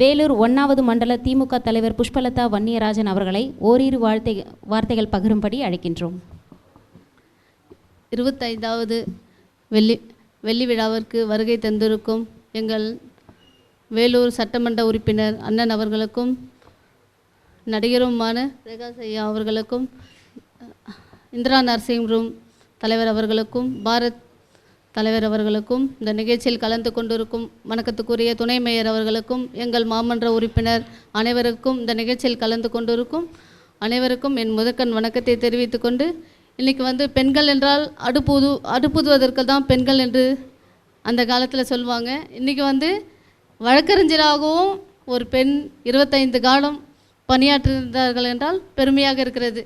வேலூர் 1வது மண்டல திமுக தலைவர் புஷ்பலதா வன்னியராஜன் அவர்களை ஓரிரு வார்த்தைகள் பகிரும்படி அழைக்கின்றோம். 25வது வெள்ளி விழாவிற்கு வருகை தந்திருக்கும் எங்கள் வேலூர் சட்டமன்ற உறுப்பினர் அண்ணன் அவர்களுக்கும், நடிகருமான பிரகாஷ் ஐயா அவர்களுக்கும், இந்திரா நர்சிங் ரூம் தலைவர் அவர்களுக்கும், பாரத் தலைவர் அவர்களுக்கும், இந்த நிகழ்ச்சியில் கலந்து கொண்டிருக்கும் வணக்கத்துக்குரிய துணை மேயர் அவர்களுக்கும், எங்கள் மாமன்ற உறுப்பினர் அனைவருக்கும், இந்த நிகழ்ச்சியில் கலந்து கொண்டிருக்கும் அனைவருக்கும் என் முதற்கண் வணக்கத்தை தெரிவித்துக் கொண்டு, இன்றைக்கி பெண்கள் என்றால் அடுப்புதுவதற்கு தான் பெண்கள் என்று அந்த காலத்தில் சொல்லுவாங்க. இன்றைக்கி வழக்கறிஞராகவும் ஒரு பெண் 25 காலம் பணியாற்றிருந்தார்கள் என்றால் பெருமையாக இருக்கிறது.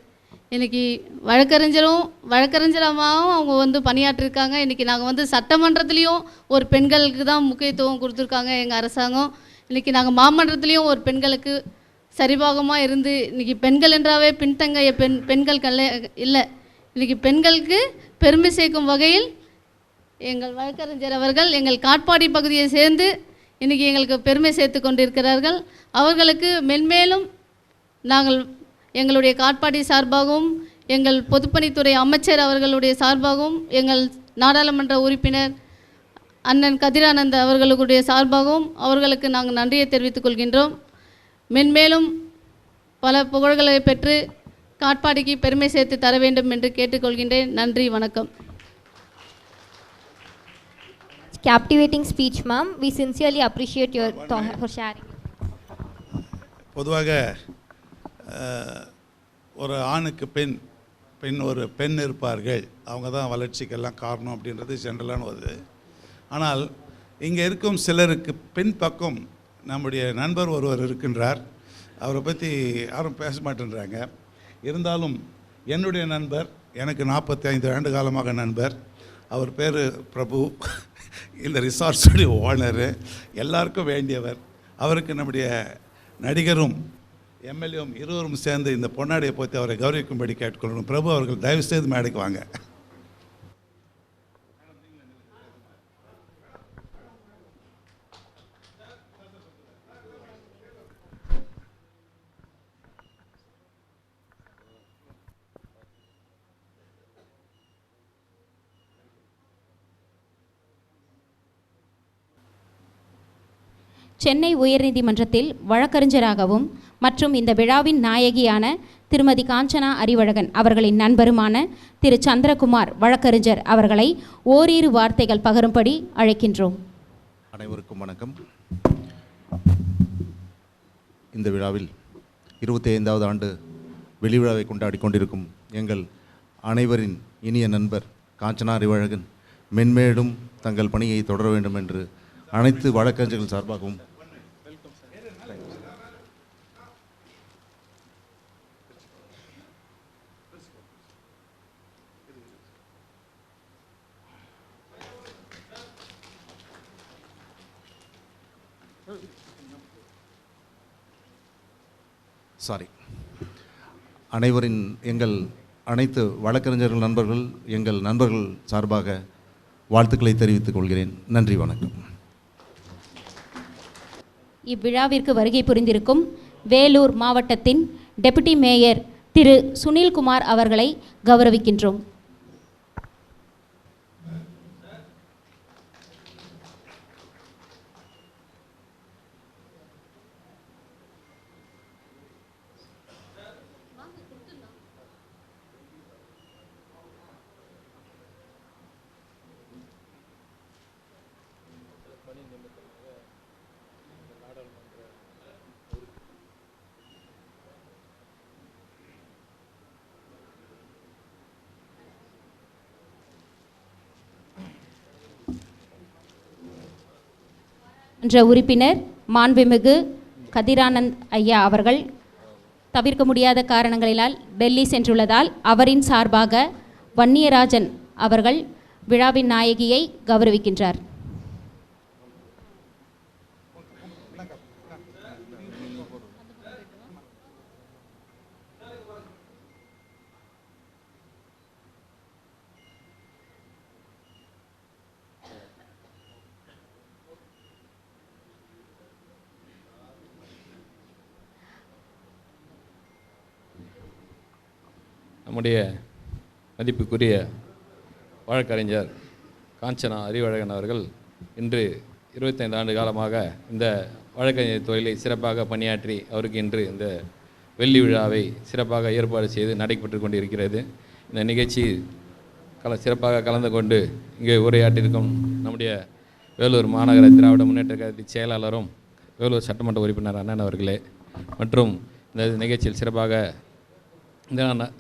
இன்றைக்கி வழக்கறிஞரமாகவும் அவங்க பணியாற்றிருக்காங்க. இன்றைக்கி நாங்கள் சட்டமன்றத்துலேயும் ஒரு பெண்களுக்கு தான் முக்கியத்துவம் கொடுத்துருக்காங்க எங்கள் அரசாங்கம். இன்றைக்கி நாங்கள் மாமன்றத்துலேயும் ஒரு பெண்களுக்கு சரிபாகமாக இருந்து, இன்றைக்கி பெண்கள் என்றாவே பின்தங்கிய பெண்கள் இல்லை. இன்றைக்கி பெண்களுக்கு பெருமை சேர்க்கும் வகையில் எங்கள் வழக்கறிஞர் அவர்கள் எங்கள் காட்பாடி பகுதியை சேர்ந்து இன்றைக்கி எங்களுக்கு பெருமை சேர்த்து கொண்டிருக்கிறார்கள். அவர்களுக்கு மென்மேலும் நாங்கள் எங்களுடைய காட்பாடி சார்பாகவும், எங்கள் பொதுப்பணித்துறை அமைச்சர் அவர்களுடைய சார்பாகவும், எங்கள் நாடாளுமன்ற உறுப்பினர் அண்ணன் கதிரானந்த் அவர்களுடைய சார்பாகவும் அவர்களுக்கு நாங்கள் நன்றியை தெரிவித்துக் கொள்கின்றோம். மென்மேலும் பல புகழ்களை பெற்று காட்பாடிக்கு பெருமை சேர்த்து தர வேண்டும் என்று கேட்டுக்கொள்கின்றேன். நன்றி, வணக்கம். Captivating speech, ma'am. We sincerely appreciate your for sharing. பொதுவாக ஒரு ஆணுக்கு ஒரு பெண் இருப்பார்கள், அவங்க தான் வளர்ச்சிக்கெல்லாம் காரணம் அப்படின்றது ஜென்ரலான ஒரு. ஆனால் இங்கே இருக்கும் சிலருக்கு பின் பக்கம் நம்முடைய நண்பர் ஒருவர் இருக்கின்றார். அவரை பற்றி யாரும் பேச மாட்டேன்றாங்க. இருந்தாலும் என்னுடைய நண்பர், எனக்கு 45 ஆண்டு காலமாக நண்பர். அவர் பேர் பிரபு. இந்த ரிசார்ட்ஸுடைய ஓனரு, எல்லாருக்கும் வேண்டியவர். அவருக்கு நம்முடைய நடிகரும் எம்எல்ஏவும் இருவரும் சேர்ந்து இந்த பொன்னாடியை போற்றி அவரை கௌரவிக்கும்படி கேட்டுக்கொள்ளணும். பிரபு அவர்கள் தயவுசெய்து மேடைக்கு வாங்க. சென்னை உயர்நீதிமன்றத்தில் வழக்கறிஞராகவும் மற்றும் இந்த விழாவின் நாயகியான திருமதி காஞ்சனா அறிவழகன் அவர்களின் நண்பருமான திரு சந்திரகுமார் வழக்கறிஞர் அவர்களை ஓரிரு வார்த்தைகள் பகிரும்படி அழைக்கின்றோம். அனைவருக்கும் வணக்கம். இந்த விழாவில் 25வது ஆண்டு வெளிவிழாவை கொண்டாடி கொண்டிருக்கும் எங்கள் அனைவரின் இனிய நண்பர் காஞ்சனா அறிவழகன் மென்மேலும் தங்கள் பணியை தொடர வேண்டும் என்று அனைத்து வழக்கறிஞர்கள் சார்பாகவும் எங்கள் அனைத்து வழக்கறிஞர்கள் நண்பர்கள், எங்கள் நண்பர்கள் சார்பாக வாழ்த்துக்களை தெரிவித்துக் கொள்கிறேன். நன்றி, வணக்கம். இவ்விழாவிற்கு வருகை புரிந்திருக்கும் வேலூர் மாவட்டத்தின் டெபுட்டி மேயர் திரு சுனில்குமார் அவர்களை கௌரவிக்கின்றோம். என்ற உறுப்பினர் மாண்புமிகு கதிரானந்த் ஐயா அவர்கள் தவிர்க்க முடியாத காரணங்களினால் டெல்லி சென்றுள்ளதால் அவரின் சார்பாக வன்னியராஜன் அவர்கள் விழாவின் நாயகியை கௌரவிக்கின்றார். நம்முடைய மதிப்புக்குரிய வழக்கறிஞர் காஞ்சனா அறிவழகன் அவர்கள் இன்று 25 ஆண்டு காலமாக இந்த வழக்கறிஞர் தொழிலை சிறப்பாக பணியாற்றி அவருக்கு இன்று இந்த வெள்ளி விழாவை சிறப்பாக ஏற்பாடு செய்து நடைபெற்று கொண்டிருக்கிறது. இந்த நிகழ்ச்சி சிறப்பாக கலந்து கொண்டு இங்கே உரையாற்றியிருக்கும் நம்முடைய வேலூர் மாநகர திராவிட முன்னேற்ற கழக செயலாளரும் வேலூர் சட்டமன்ற உறுப்பினர் அண்ணன் அவர்களே மற்றும் இந்த நிகழ்ச்சியில் சிறப்பாக இந்த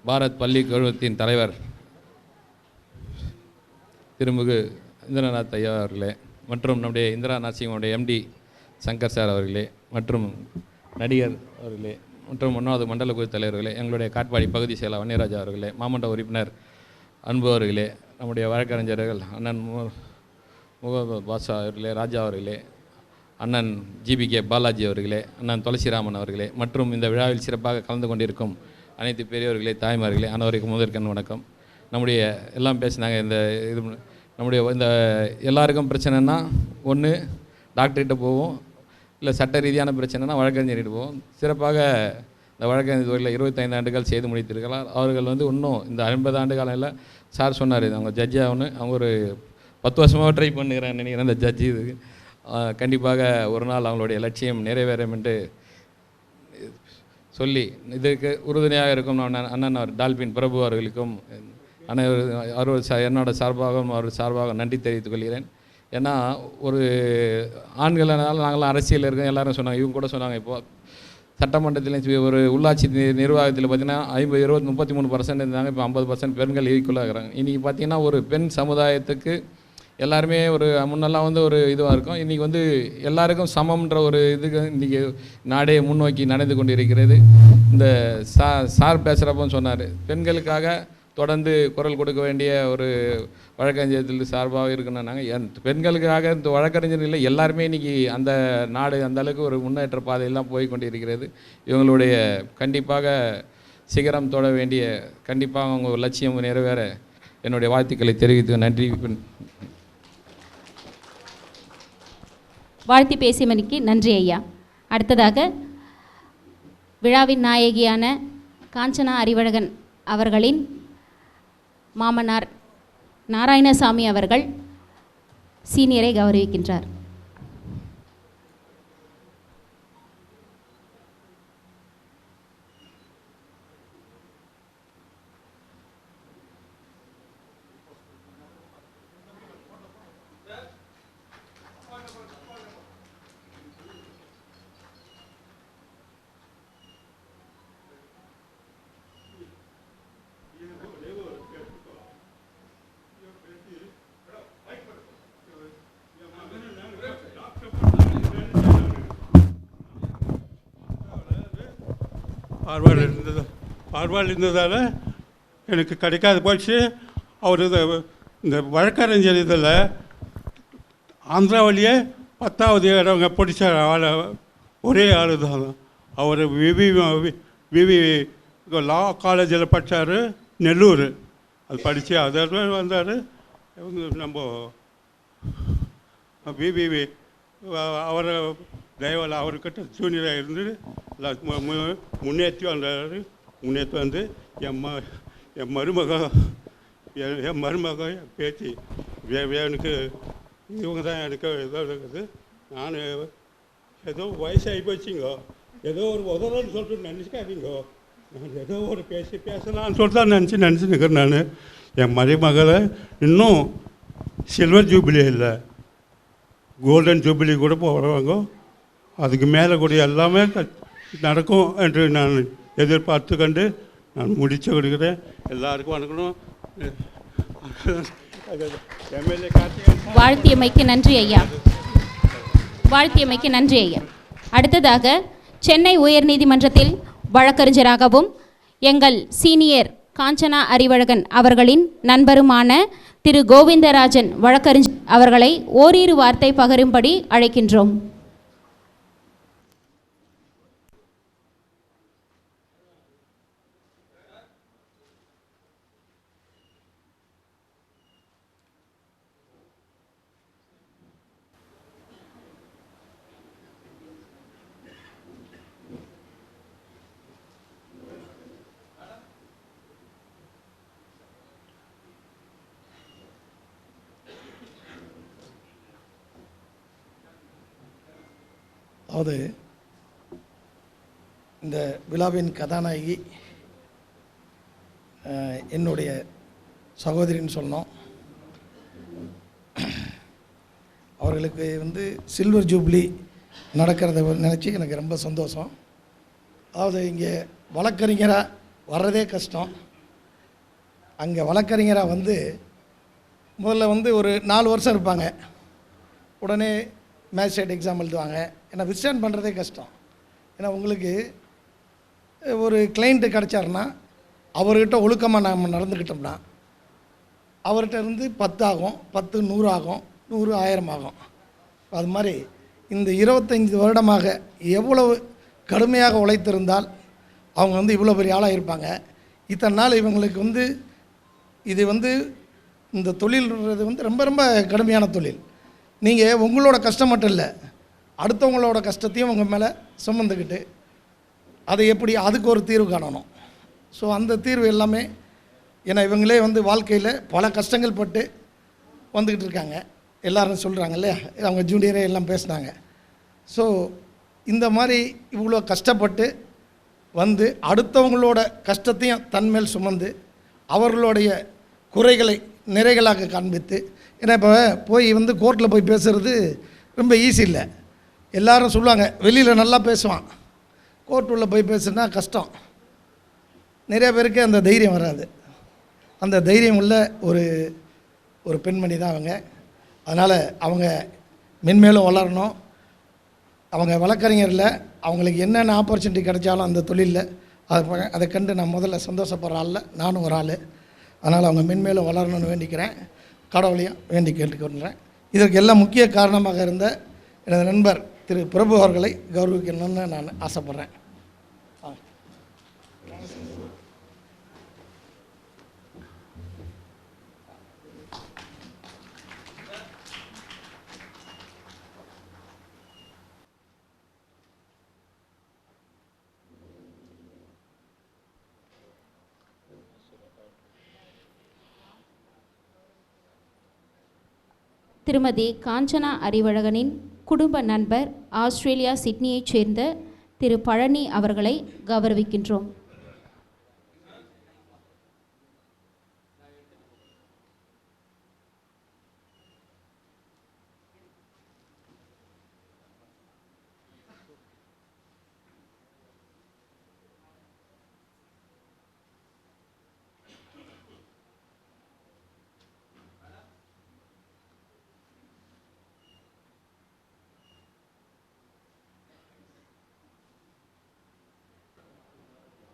பாரத் பள்ளி கழகத்தின் தலைவர் திருமிகு இந்திரநாத் ஐயா அவர்களே மற்றும் நம்முடைய இந்திரா நரசிம்மனுடைய எம்டி சங்கர் சார் அவர்களே மற்றும் நடிகர் அவர்களே மற்றும் 1வது மண்டல குழு தலைவர்களே, எங்களுடைய காட்பாடி பகுதி செயலர் வன்னியராஜா அவர்களே, மாமன்ற உறுப்பினர் அன்பு அவர்களே, நம்முடைய வழக்கறிஞர்கள் அண்ணன் முகமது பாஷா அவர்களே, ராஜா அவர்களே, அண்ணன் ஜிபிகே பாலாஜி அவர்களே, அண்ணன் துளசிராமன் அவர்களே மற்றும் இந்த விழாவில் சிறப்பாக கலந்து கொண்டிருக்கும் அனைத்து பெரியவர்களே, தாய்மார்களே, அனைவருக்கும் முதற்கண் வணக்கம். நம்முடைய எல்லாம் பேசினாங்க. இது நம்முடைய இந்த எல்லாருக்கும் பிரச்சனைனா ஒன்று டாக்டர்கிட்ட போவோம், இல்லை சட்ட ரீதியான பிரச்சனைனா வழக்கறிஞர்கிட்ட போவோம். சிறப்பாக இந்த வழக்கறிஞர் தொழிலில் 25 ஆண்டுகள் செய்து முடித்திருக்கிறார். அவர்கள் இன்னும் இந்த 50 ஆண்டு காலம் இல்லை. சார் சொன்னார் அவங்க ஜட்ஜி ஆகணும், அவங்க ஒரு 10 வருஷமாக ட்ரை பண்ணுகிறேன் நினைக்கிறேன் இந்த ஜட்ஜி. இது கண்டிப்பாக ஒரு நாள் அவங்களுடைய லட்சியம் நிறைவேறும் என்று சொல்லி இதுக்கு உறுதுணையாக இருக்கும் அண்ணன் அவர் டால்பின் பிரபு அவர்களுக்கும் என்னோட சார்பாகவும் அவர் சார்பாக நன்றி தெரிவித்துக் கொள்கிறேன். ஏன்னா ஒரு ஆண்களால் நாங்களாம் அரசியல் இருக்கோம் எல்லாரும் சொன்னாங்க, இவங்க கூட சொன்னாங்க. இப்போது சட்டமன்றத்தில் ஒரு உள்ளாட்சி நிர்வாகத்தில் பார்த்திங்கன்னா 33% இருந்தாங்க, இப்போ 50% பெண்கள் ஈக்குவலாக இருக்கிறாங்க. இன்றைக்கி பார்த்திங்கன்னா ஒரு பெண் சமுதாயத்துக்கு எல்லாருமே ஒரு முன்னெல்லாம் ஒரு இதுவாக இருக்கும். இன்றைக்கி எல்லாருக்கும் சமம்ன்ற ஒரு இதுக்கு இன்றைக்கி நாடே முன்னோக்கி நடந்து கொண்டு இருக்கிறது. இந்த சார் பேசுகிறப்போ சொன்னார், பெண்களுக்காக தொடர்ந்து குரல் கொடுக்க வேண்டிய ஒரு வழக்கறிஞர்கள் சார்பாக இருக்கணும். நாங்கள் பெண்களுக்காக இந்த வழக்கறிஞர் இல்லை, எல்லாருமே இன்றைக்கி அந்த நாடு அந்த அளவுக்கு ஒரு முன்னேற்ற பாதையெல்லாம் போய் கொண்டு இருக்கிறது. இவங்களுடைய கண்டிப்பாக சிகரம் தொட வேண்டிய கண்டிப்பாக அவங்க லட்சியம் நிறைவேற என்னுடைய வாழ்த்துக்களை தெரிவித்து நன்றி. வாழ்த்தி பேசியமணிக்கு நன்றி ஐயா. அடுத்ததாக விழாவின் நாயகியான காஞ்சனா அறிவழகன் அவர்களின் மாமனார் நாராயணசாமி அவர்கள் சீனியரை கௌரவிக்கின்றார். பார்வால் இருந்ததால் எனக்கு கிடைக்காது போச்சு. அவர் இந்த வழக்கறிஞர் இதில் ஆந்திராவிலேயே 10வது இடங்க பிடிச்சார் ஆளை, ஒரே ஆள் தான். அவர் விவி லா காலேஜில் படித்தார், நெல்லூர். அது படித்து அதற்கு வந்தார். நம்ம விவி அவரை தயவால் அவர்கிட்ட ஜூனியராக இருந்து முன்னேற்றி வந்தார். முன்னேற்றி வந்து என் மருமக என் பேத்தி எனக்கு இவங்க தான் எனக்கு ஏதோ இருக்குது. நான் ஏதோ வயசாகி போச்சுங்கோ, ஏதோ ஒரு உதவன்னு சொல்லிட்டு நினச்சிக்காதீங்கோ. நான் ஏதோ ஒரு பேசலான்னு சொல்லிட்டு தான் நினச்சிருக்கிறேன். நான் என் மருமகளை இன்னும் சில்வர் ஜூபிலி இல்லை, கோல்டன் ஜூபிலி கூட போடுவாங்க. அதுக்கு மேலே கூட எல்லாமே நடக்கும் என்று நான் எதிர்பார்த்து கண்டு நான் முடிச்சு கொடுக்குறேன். எல்லாருக்கும் வணக்கணும். எம்எல்ஏ வாழ்த்தியமைக்கு நன்றி ஐயா. வாழ்த்தியமைக்கு நன்றி ஐயா. அடுத்ததாக சென்னை உயர்நீதிமன்றத்தில் வழக்கறிஞராகவும் எங்கள் சீனியர் காஞ்சனா அறிவழகன் அவர்களின் நண்பருமான திரு கோவிந்தராஜன் வழக்கறிஞர் அவர்களை ஓரிரு வார்த்தை பகிரும்படி அழைக்கின்றோம். அதாவது இந்த விழாவின் கதாநாயகி என்னுடைய சகோதரின்னு சொன்னோம். அவர்களுக்கு சில்வர் ஜூப்ளி நடக்கிறத நினச்சி எனக்கு ரொம்ப சந்தோஷம். அதாவது இங்கே வழக்கறிஞராக வர்றதே கஷ்டம். அங்கே வழக்கறிஞராக முதல்ல ஒரு 4 வருஷம் இருப்பாங்க, உடனே மேஜிஸ்ட்ரேட் எக்ஸாம் எழுதுவாங்க. ஏன்னா விஸ்டாண்ட் பண்ணுறதே கஷ்டம். ஏன்னா உங்களுக்கு ஒரு கிளைண்ட்டு கிடச்சாருன்னா அவர்கிட்ட ஒழுக்கமாக நாம் நடந்துக்கிட்டோம்னா அவர்கிட்ட இருந்து 10 ஆகும், 10 100 ஆகும், 100 1000 ஆகும். அது மாதிரி இந்த 25 வருடமாக எவ்வளவு கடுமையாக உழைத்திருந்தால் அவங்க இவ்வளோ பெரிய ஆளாக இருப்பாங்க. இத்தனை நாள் இவங்களுக்கு இது இந்த தொழில்ன்றது ரொம்ப ரொம்ப கடுமையான தொழில். நீங்கள் உங்களோட கஷ்டம் மட்டும் இல்லை, அடுத்தவங்களோட கஷ்டத்தையும் உங்கள் மேலே சுமந்துக்கிட்டு அதை எப்படி அதுக்கு ஒரு தீர்வு காணணும். ஸோ அந்த தீர்வு எல்லாமே ஏன்னா இவங்களே வாழ்க்கையில் பல கஷ்டங்கள் பட்டு வந்துக்கிட்டு இருக்காங்க. எல்லோரும் சொல்கிறாங்க இல்லையா, அவங்க ஜூனியரே எல்லாம் பேசினாங்க. ஸோ இந்த மாதிரி இவ்வளோ கஷ்டப்பட்டு அடுத்தவங்களோட கஷ்டத்தையும் தன்மேல் சுமந்து அவர்களுடைய குறைகளை நிறைகளாக காண்பித்து, ஏன்னா இப்போ போய் கோர்ட்டில் போய் பேசுகிறது ரொம்ப ஈஸி இல்லை. எல்லாரும் சொல்லுவாங்க வெளியில் நல்லா பேசுவான், கோர்ட் உள்ள போய் பேசுனா கஷ்டம். நிறைய பேருக்கு அந்த தைரியம் வராது. அந்த தைரியம் உள்ள ஒரு பெண்மணி தான் அவங்க. அதனால் அவங்க மென்மேலும் வளரணும். அவங்க வழக்கறிஞரில் அவங்களுக்கு என்னென்ன ஆப்பர்ச்சுனிட்டி கிடைச்சாலும் அந்த தொழிலில் அதை கண்டு நான் முதல்ல சந்தோஷப்படுற ஆளில் நானும் ஒரு ஆள். அதனால் அவங்க மென்மேலும் வளரணும்னு வேண்டிக்கிறேன், கடவுளையும் வேண்டி கேட்டுக்கொள்கிறேன். இதற்கு எல்லாம் முக்கிய காரணமாக இருந்த எனது நண்பர் திரு பிரபு அவர்களை கௌரவிக்கணும்னு நான் ஆசைப்பட்றேன். திருமதி காஞ்சனா அறிவழகனின் குடும்ப நண்பர் ஆஸ்திரேலியா சிட்னியைச் சேர்ந்த திரு பழனி அவர்களை கௌரவிக்கின்றோம்.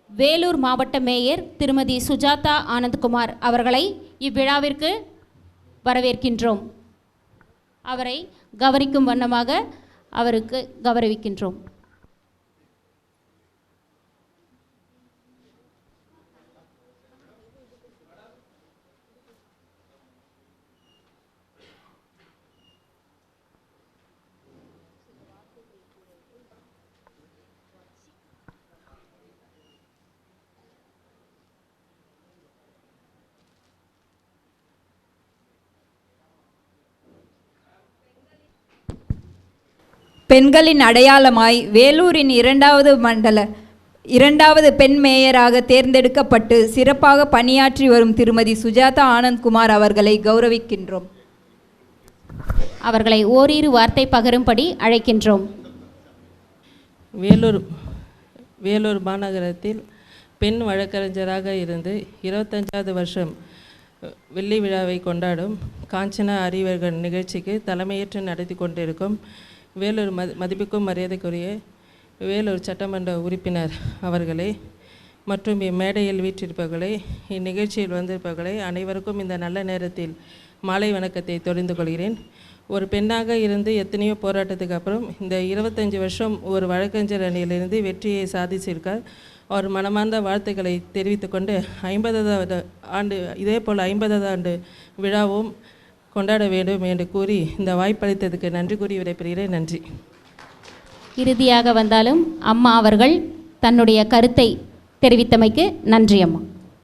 வேலூர் மாவட்ட மேயர் திருமதி சுஜாதா ஆனந்த்குமார் அவர்களை இவ்விழாவிற்கு வரவேற்கின்றோம். அவரை கௌரவிக்கும் வண்ணமாக அவருக்கு கௌரவிக்கின்றோம். பெண்களின் அடையாளமாய் வேலூரின் இரண்டாவது பெண் மேயராக தேர்ந்தெடுக்கப்பட்டு சிறப்பாக பணியாற்றி வரும் திருமதி சுஜாதா ஆனந்த்குமார் அவர்களை கௌரவிக்கின்றோம். அவர்களை ஓரிரு வார்த்தை பகிரும்படி அழைக்கின்றோம். வேலூர் மாநகரத்தில் பெண் வழக்கறிஞராக இருந்து 25வது வருஷம் வெள்ளி விழாவை கொண்டாடும் காஞ்சனா அறிவழகன் நிகழ்ச்சிக்கு தலைமையேற்று நடத்தி கொண்டிருக்கும் வேலூர் மதிப்புக்கும் மரியாதைக்குரிய வேலூர் சட்டமன்ற உறுப்பினர் அவர்களே மற்றும் இம்மேடையில் வீற்றிருப்பவர்களே, இந்நிகழ்ச்சியில் வந்திருப்பவர்களே அனைவருக்கும் இந்த நல்ல நேரத்தில் மாலை வணக்கத்தை தெரிந்து கொள்கிறேன். ஒரு பெண்ணாக இருந்து எத்தனையோ போராட்டத்துக்கு அப்புறம் இந்த 25 வருஷம் ஒரு வழக்கறிஞர் அணியிலிருந்து வெற்றியை சாதிச்சிருக்கார். அவர் மனமார்ந்த வாழ்த்துக்களை தெரிவித்துக்கொண்டு 50வது ஆண்டு இதே போல் 50வது ஆண்டு விழாவும் கொண்டாட வேண்டும் என்று கூறி இந்த வாய்ப்பளித்ததுக்கு நன்றி கூறி விடைபெறுகிறேன். நன்றி. இறுதியாக வந்தாலும் அம்மா அவர்கள் தன்னுடைய கருத்தை தெரிவித்தமைக்கு நன்றி அம்மா.